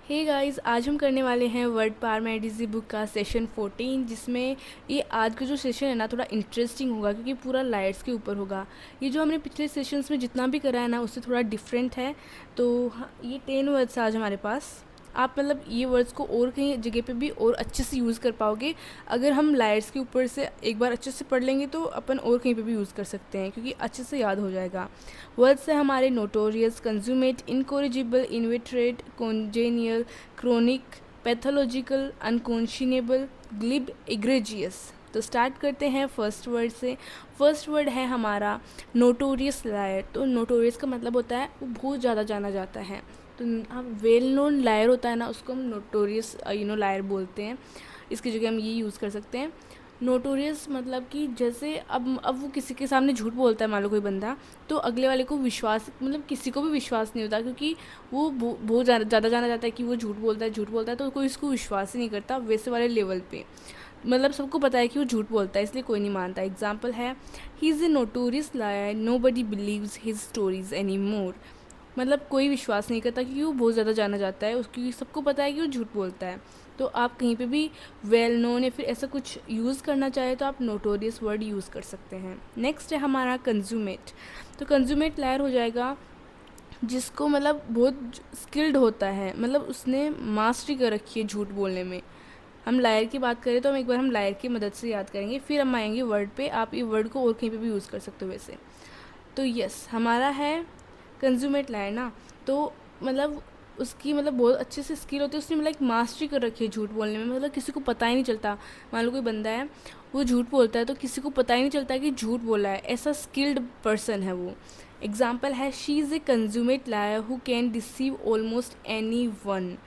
Hey guys, आज हम करने वाले हैं वर्ड पावर मेडिसी बुक का सेशन 14, जिसमें ये आज का जो सेशन है ना थोड़ा इंटरेस्टिंग होगा क्योंकि पूरा लायर्स के ऊपर होगा। ये जो हमने पिछले सेशंस में जितना भी करा है ना उससे थोड़ा डिफरेंट है। तो ये 10 वर्ड्स आज हमारे पास। आप मतलब ये वर्ड्स को और कहीं जगह पे भी और अच्छे से यूज़ कर पाओगे। अगर हम लायर्स के ऊपर से एक बार अच्छे से पढ़ लेंगे तो अपन और कहीं पे भी यूज़ कर सकते हैं क्योंकि अच्छे से याद हो जाएगा। वर्ड्स है हमारे notorious, consummate, incorrigible, inveterate, congenial, chronic, pathological, unconscionable, glib, egregious. तो स्टार्ट करते हैं फर्स्ट वर्ड से। फर्स्ट वर्ड है हमारा नोटोरियस लायर। तो नोटोरियस का मतलब होता है वो बहुत ज़्यादा जाना जाता है। तो हम वेल नोन लायर होता है ना उसको हम नोटोरियस लायर बोलते हैं। इसकी जगह हम ये यूज़ कर सकते हैं। नोटोरियस मतलब कि जैसे अब वो किसी के सामने झूठ बोलता है, मान लो कोई बंदा, तो अगले वाले को विश्वास मतलब किसी को भी विश्वास नहीं होता क्योंकि वो बहुत ज़्यादा जाना जाता है कि वो झूठ बोलता है तो कोई उसको विश्वास ही नहीं करता वैसे वाले लेवल पे। मतलब सबको पता है कि वो झूठ बोलता है इसलिए कोई नहीं मानता। एग्जाम्पल है, he is a notorious liar, nobody believes his stories any more. मतलब कोई विश्वास नहीं करता क्योंकि वो बहुत ज़्यादा जाना जाता है, उसकी सबको पता है कि वो झूठ बोलता है। तो आप कहीं पे भी वेल नोन या फिर ऐसा कुछ यूज़ करना चाहे तो आप नोटोरियस वर्ड यूज़ कर सकते हैं। नेक्स्ट है हमारा कंज्यूमेट। तो कंज्यूमेट लायर हो जाएगा जिसको मतलब बहुत स्किल्ड होता है, मतलब उसने मास्टरी कर रखी है झूठ बोलने में। हम लायर की बात करें तो हम एक बार हम लायर की मदद से याद करेंगे, फिर हम आएंगे वर्ड पे। आप ये वर्ड को और कहीं पे भी यूज़ कर सकते हो वैसे। तो यस, हमारा है कंज्यूमेट लायर ना। तो मतलब उसकी मतलब बहुत अच्छे से स्किल होती है, उसने मतलब एक मास्टरी कर रखी है झूठ बोलने में। मतलब किसी को पता ही नहीं चलता, मान लो कोई बंदा है वो झूठ बोलता है तो किसी को पता ही नहीं चलता कि झूठ बोला है, ऐसा स्किल्ड पर्सन है वो। एग्जाम्पल है, she is a consummate liar who can deceive almost anyone.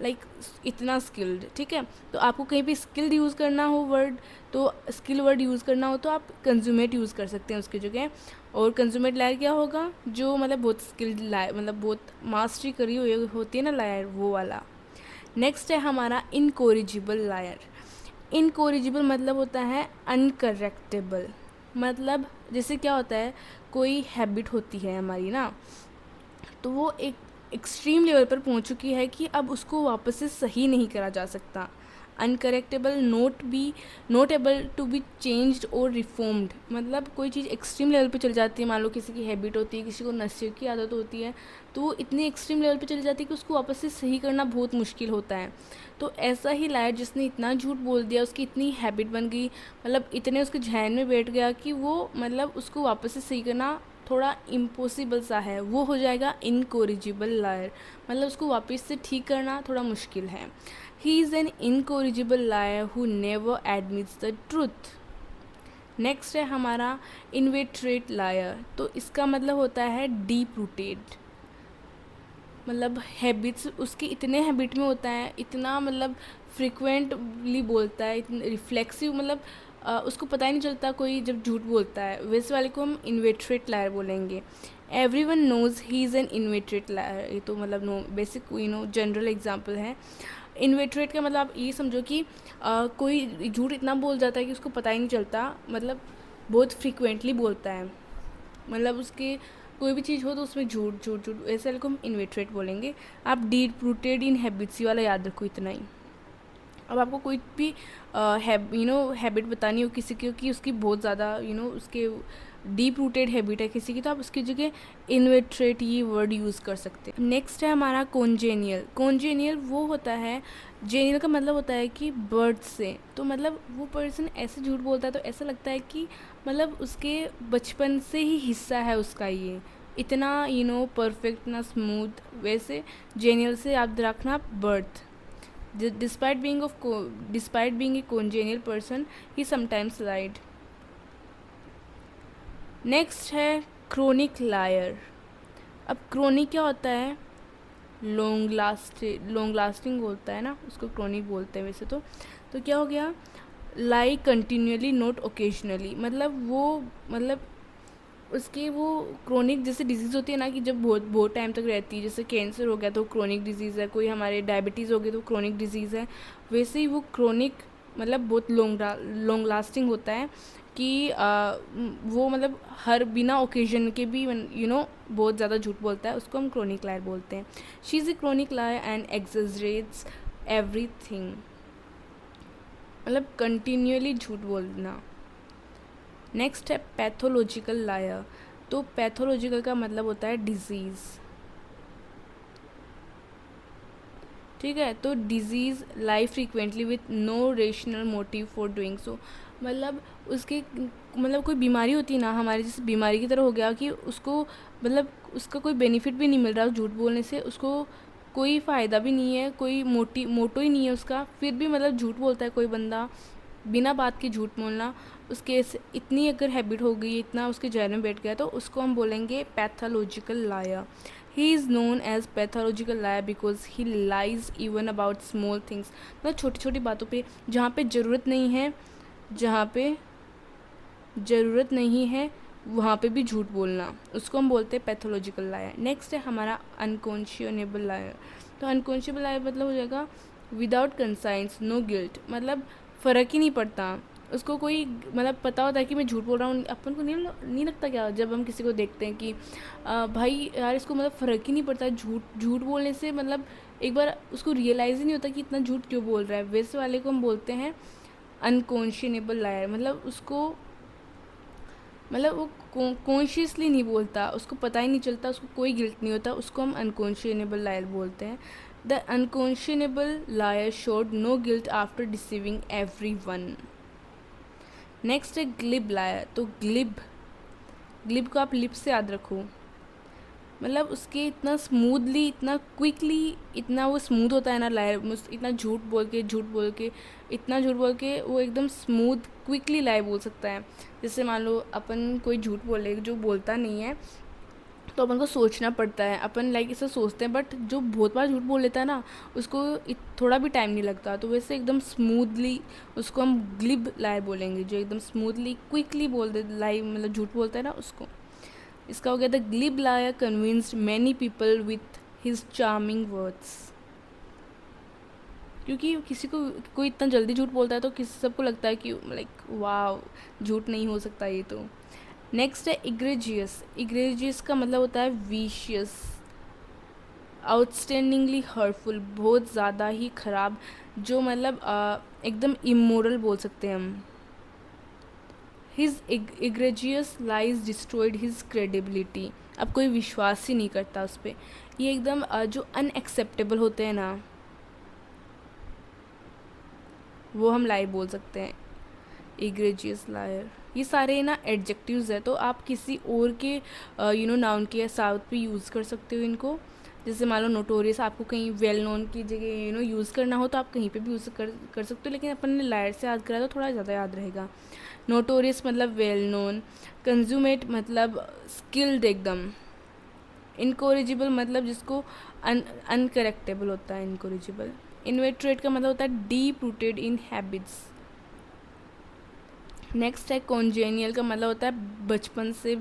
Like इतना स्किल्ड, ठीक है। तो आपको कहीं पे स्किल्ड यूज़ करना हो वर्ड, तो स्किल वर्ड यूज़ करना हो तो आप कंज्यूमेट यूज़ कर सकते हैं उसकी जगह। और कंज्यूमेट लायर क्या होगा, जो मतलब बहुत स्किल्ड लायर, मतलब बहुत मास्टरी करी हुई होती है ना लायर, वो वाला। नेक्स्ट है हमारा इनकोरिजिबल लायर। इनकोरिजिबल मतलब होता है अनकरेक्टेबल। मतलब जैसे क्या होता है, कोई हैबिट होती है हमारी ना, तो वो एक एक्सट्रीम लेवल पर पहुंच चुकी है कि अब उसको वापस से सही नहीं करा जा सकता। Uncorrectable, not able to be changed और रिफॉर्म्ड। मतलब कोई चीज़ एक्सट्रीम लेवल पे चल जाती है, मान लो किसी की हैबिट होती है, किसी को नशे की आदत होती है, तो वो इतनी एक्सट्रीम लेवल पे चली जाती है कि उसको वापस से सही करना बहुत मुश्किल होता है। तो ऐसा ही लायर जिसने इतना झूठ बोल दिया, उसकी इतनी हैबिट बन गई, मतलब इतने उसके जहन में बैठ गया कि वो मतलब उसको वापस से सही करना थोड़ा इम्पॉसिबल सा है, वो हो जाएगा इनकोरिजिबल लायर। मतलब उसको वापस से ठीक करना थोड़ा मुश्किल है। He is an incorrigible liar who never admits the truth. Next है हमारा इन्वेट्रेट लायर। तो इसका मतलब होता है डीप रूटेड। मतलब हैबिट्स उसकी इतने हैबिट में होता है, इतना मतलब फ्रिक्वेंटली बोलता है, इतना रिफ्लेक्सिव, मतलब उसको पता ही नहीं चलता कोई जब झूठ बोलता है, वैसे वाले को हम इन्वेट्रेट लायर बोलेंगे। Everyone knows he is an inveterate liar. ये तो मतलब नो बेसिक जनरल एग्जाम्पल है। इन्वेट्रेट का मतलब आप ये समझो कि कोई झूठ इतना बोल जाता है कि उसको पता ही नहीं चलता, मतलब बहुत फ्रिक्वेंटली बोलता है। मतलब उसके कोई भी चीज़ हो तो उसमें झूठ झूठ झूठ, ऐसे वाले को हम इन्वेट्रेट बोलेंगे। आप डीप रूटेड इन हैबिट्स वाला याद रखो, इतना ही। अब आपको कोई भी हैबिट बतानी हो किसी की कि उसकी बहुत ज़्यादा उसके डीप रूटेड हैबिट है किसी की, तो आप उसकी जगह इन्वेट्रेट ये वर्ड यूज़ कर सकते हैं। नेक्स्ट है हमारा कॉन्जेनियल। कॉन्जेनियल वो होता है, जेनियल का मतलब होता है कि बर्थ से। तो मतलब वो पर्सन ऐसे झूठ बोलता है तो ऐसा लगता है कि मतलब उसके बचपन से ही हिस्सा है उसका ये, इतना परफेक्ट ना स्मूथ। वैसे जेनियल से याद रखना birth. Despite being a congenial person, he sometimes lied. Next है क्रोनिक लायर। अब क्रोनिक क्या होता है, लॉन्ग लास्टिंग होता है ना, उसको क्रोनिक बोलते हैं वैसे तो क्या हो गया, लाई कंटिन्यूअली नॉट ओकेजनली। मतलब वो मतलब उसकी वो क्रोनिक जैसे डिजीज़ होती है ना कि जब बहुत बहुत टाइम तक रहती है, जैसे कैंसर हो गया तो क्रोनिक डिजीज़ है, कोई हमारे डायबिटीज़ हो गई तो क्रोनिक डिजीज़ है। वैसे ही वो क्रोनिक मतलब बहुत लॉन्ग लास्टिंग होता है कि वो मतलब हर बिना ओकेजन के भी बहुत ज़्यादा झूठ बोलता है, उसको हम क्रॉनिक लायर बोलते हैं. She is a chronic liar and exaggerates everything, मतलब कंटिन्यूअली झूठ बोलना. नेक्स्ट है पैथोलॉजिकल लायर. तो पैथोलॉजिकल का मतलब होता है डिजीज़. ठीक है, तो disease lie frequently with no rational motive for doing so. मतलब उसके मतलब कोई बीमारी होती है ना हमारे, जैसे बीमारी की तरह हो गया कि उसको मतलब उसका कोई बेनिफिट भी नहीं मिल रहा झूठ बोलने से, उसको कोई फ़ायदा भी नहीं है, कोई मोटो ही नहीं है उसका, फिर भी मतलब झूठ बोलता है कोई बंदा, बिना बात की झूठ बोलना. उसके इतनी अगर हैबिट हो गई, इतना उसके जहन में बैठ गया, तो उसको हम बोलेंगे pathological liar. He is known as pathological liar because he lies even about small things. मतलब छोटी छोटी बातों पे, जहाँ पे ज़रूरत नहीं है, जहाँ पे ज़रूरत नहीं है वहाँ पे भी झूठ बोलना, उसको हम बोलते हैं पैथोलॉजिकल लायर. नेक्स्ट है हमारा अनकॉन्शियनेबल लायर. तो अनकॉन्शियनेबल लायर मतलब हो जाएगा विदाउट कंसाइंस नो गिल्ट. मतलब फ़र्क ही नहीं पड़ता उसको, कोई मतलब पता होता है कि मैं झूठ बोल रहा हूँ. अपन को नहीं लगता क्या जब हम किसी को देखते हैं कि भाई यार इसको मतलब फ़र्क ही नहीं पड़ता झूठ बोलने से, मतलब एक बार उसको रियलाइज़ ही नहीं होता कि इतना झूठ क्यों बोल रहा है, वैसे वाले को हम बोलते हैं अनकॉन्शियनेबल लायर. मतलब उसको मतलब वो कॉन्शियसली नहीं बोलता, उसको पता ही नहीं चलता, उसको कोई गिल्ट नहीं होता, उसको हम अनकॉन्शियनेबल लायर बोलते हैं. The unconscionable liar showed no guilt after deceiving everyone. Next है ग्लिब लायर. तो ग्लिब को आप लिप से याद रखो. मतलब उसके इतना स्मूथली, इतना क्विकली, इतना वो स्मूथ होता है ना लायर, इतना झूठ बोल के इतना झूठ बोल के वो एकदम स्मूथ क्विकली लायर बोल सकता है. जैसे मान लो अपन कोई झूठ बोले जो बोलता नहीं है, तो अपन को सोचना पड़ता है, अपन लाइक इसे सोचते हैं, बट जो बहुत बार झूठ बोल लेता है ना उसको थोड़ा भी टाइम नहीं लगता. तो वैसे एकदम स्मूथली उसको हम ग्लिब लायर बोलेंगे, जो एकदम स्मूथली क्विकली बोल दे लाइव, मतलब झूठ बोलता है ना उसको. इसका हो गया the glib liar convinced many people with his charming words. क्योंकि किसी को कोई इतना जल्दी झूठ बोलता है तो किसी सबको लगता है कि लाइक वाह झूठ नहीं हो सकता ये तो. नेक्स्ट है इग्रेजियस. इग्रेजियस का मतलब होता है विशियस, आउटस्टैंडिंगली हर्टफुल, बहुत ज़्यादा ही ख़राब, जो मतलब एकदम इमोरल बोल सकते हैं हम. His egregious lies destroyed his credibility. अब कोई विश्वास ही नहीं करता उस पर. ये एकदम जो अनएक्सेप्टेबल होते हैं ना वो हम लाई बोल सकते हैं, इग्रेजियस लायर. ये सारे ना एडजेक्टिव्स है, तो आप किसी और के नाउन के साथ भी यूज़ कर सकते हो इनको. जैसे मान लो नोटोरियस आपको कहीं वेल नोन की जगह यूज़ करना हो तो आप कहीं पे भी यूज़ कर सकते हो, लेकिन अपन ने लायर से याद करा तो थोड़ा ज़्यादा याद रहेगा. नोटोरियस मतलब वेल नोन. कंज्यूमेट मतलब स्किल्ड एकदम. इनकोरिजिबल मतलब जिसको अनकरेक्टेबल होता है, इनकोरिजिबल. इन्वेटरेट का मतलब होता है deep rooted in habits. Next है कॉन्जेनियल का मतलब होता है बचपन से,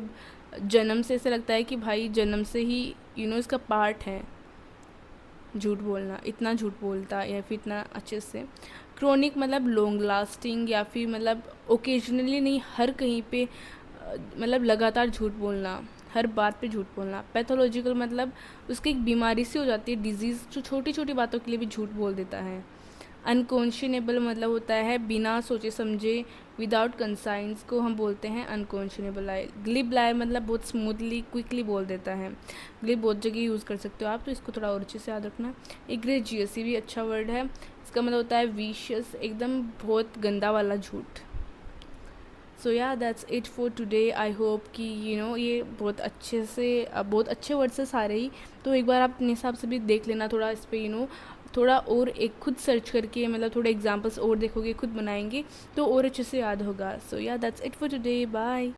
जन्म से ऐसे लगता है कि भाई जन्म से ही इसका पार्ट है झूठ बोलना, इतना झूठ बोलता या फिर इतना अच्छे से. क्रोनिक मतलब लॉन्ग लास्टिंग या फिर मतलब ओकेजनली नहीं, हर कहीं पे मतलब लगातार झूठ बोलना, हर बात पे झूठ बोलना. पैथोलॉजिकल मतलब उसकी एक बीमारी सी हो जाती है, डिजीज़, जो छोटी छोटी बातों के लिए भी झूठ बोल देता है. अनकॉन्शियनेबल मतलब होता है बिना सोचे समझे, विदाउट कंसाइंस को हम बोलते हैं अनकॉन्शियनेबल लायर. ग्लिब लायर मतलब बहुत स्मूथली क्विकली बोल देता है. ग्लिब बहुत जगह यूज़ कर सकते हो आप, तो इसको थोड़ा और अच्छे से याद रखना. इग्रेजियस भी अच्छा वर्ड है. इसका मतलब होता है विशियस, एकदम बहुत गंदा वाला झूठ. सो या that's it for today. I hope कि ये बहुत अच्छे से बहुत अच्छे वर्ड्स है सारे ही. तो एक बार आप अपने हिसाब से भी देख लेना थोड़ा इस पर थोड़ा और एक खुद सर्च करके, मतलब थोड़े एग्जांपल्स और देखोगे, खुद बनाएंगे तो और अच्छे से याद होगा. सो या that's it for today. Bye.